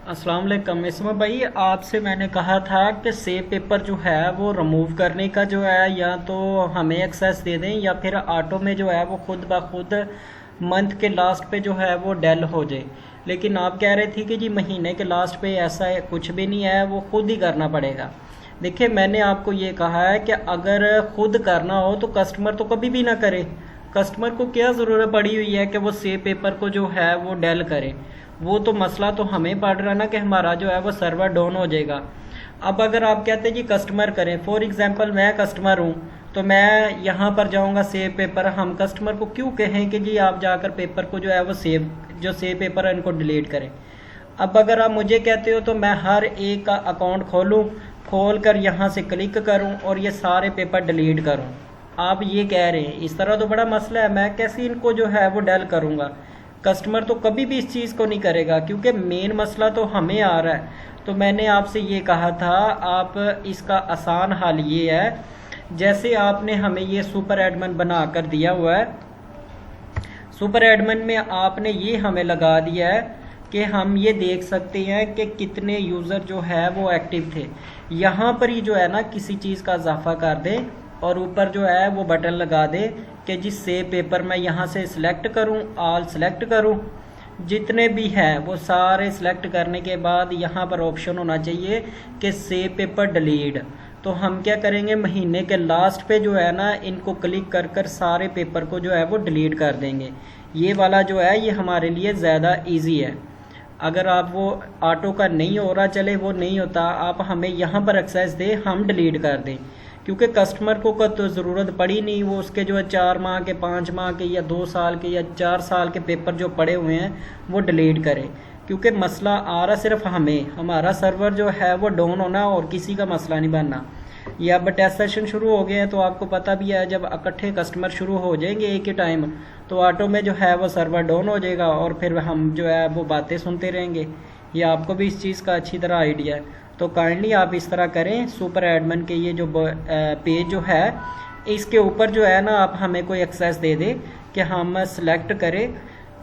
अस्सलाम वालेकुम। इसमें भाई आपसे मैंने कहा था कि सेव पेपर जो है वो रिमूव करने का जो है या तो हमें एक्सेस दे दें या फिर ऑटो में जो है वो खुद ब खुद मंथ के लास्ट पे जो है वो डेल हो जाए। लेकिन आप कह रहे थे कि जी महीने के लास्ट पे ऐसा है, कुछ भी नहीं है, वो खुद ही करना पड़ेगा। देखिए मैंने आपको ये कहा है कि अगर खुद करना हो तो कस्टमर तो कभी भी ना करे। कस्टमर को क्या ज़रूरत पड़ी हुई है कि वो सेव पेपर को जो है वो डेल करे। वो तो मसला तो हमें पड़ रहा है ना कि हमारा जो है वो सर्वर डाउन हो जाएगा। अब अगर आप कहते हैं जी कस्टमर करें, फॉर एग्जांपल मैं कस्टमर हूँ तो मैं यहाँ पर जाऊँगा सेव पेपर, हम कस्टमर को क्यों कहें कि जी आप जाकर पेपर को जो है वो जो सेव पेपर है इनको डिलीट करें। अब अगर आप मुझे कहते हो तो मैं हर एक का अकाउंट खोल कर यहाँ से क्लिक करूँ और ये सारे पेपर डिलीट करूँ। आप ये कह रहे हैं, इस तरह तो बड़ा मसला है, मैं कैसे इनको जो है वो डेल करूँगा। कस्टमर तो कभी भी इस चीज़ को नहीं करेगा क्योंकि मेन मसला तो हमें आ रहा है। तो मैंने आपसे ये कहा था, आप इसका आसान हल ये है, जैसे आपने हमें ये सुपर एडमिन बना कर दिया हुआ है, सुपर एडमिन में आपने ये हमें लगा दिया है कि हम ये देख सकते हैं कि कितने यूज़र जो है वो एक्टिव थे। यहाँ पर ही जो है ना किसी चीज़ का इजाफा कर दें और ऊपर जो है वो बटन लगा दे कि जिस सेव पेपर मैं यहाँ से सिलेक्ट करूँ, ऑल सेलेक्ट करूँ, जितने भी हैं वो सारे सिलेक्ट करने के बाद यहाँ पर ऑप्शन होना चाहिए कि सेव पेपर डिलीट। तो हम क्या करेंगे, महीने के लास्ट पे जो है ना इनको क्लिक कर कर सारे पेपर को जो है वो डिलीट कर देंगे। ये वाला जो है ये हमारे लिए ज़्यादा ईजी है। अगर आप वो ऑटो का नहीं हो रहा, चले वो नहीं होता, आप हमें यहाँ पर एक्सेस दें, हम डिलीट कर दें। क्योंकि कस्टमर को तो ज़रूरत पड़ी नहीं, वो उसके जो है 4 माह के, 5 माह के या 2 साल के या 4 साल के पेपर जो पड़े हुए हैं वो डिलीट करें। क्योंकि मसला आ रहा सिर्फ हमें, हमारा सर्वर जो है वो डाउन होना और किसी का मसला नहीं बनना। ये अब टेस्ट सेशन शुरू हो गए हैं तो आपको पता भी है, जब इकट्ठे कस्टमर शुरू हो जाएंगे एक ही टाइम तो ऑटो में जो है वो सर्वर डाउन हो जाएगा और फिर हम जो है वो बातें सुनते रहेंगे। ये आपको भी इस चीज़ का अच्छी तरह आइडिया है। तो काइंडली आप इस तरह करें, सुपर एडमिन के ये जो पेज जो है इसके ऊपर जो है ना आप हमें कोई एक्सेस दे दे कि हम सेलेक्ट करें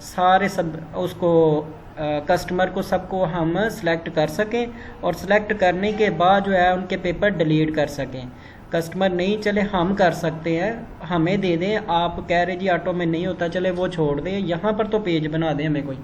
सारे सब उसको कस्टमर को सबको हम सेलेक्ट कर सकें और सेलेक्ट करने के बाद जो है उनके पेपर डिलीट कर सकें। कस्टमर नहीं चले हम कर सकते हैं, हमें दे दें। आप कह रहे जी ऑटो में नहीं होता, चले वो छोड़ दें, यहाँ पर तो पेज बना दें हमें कोई।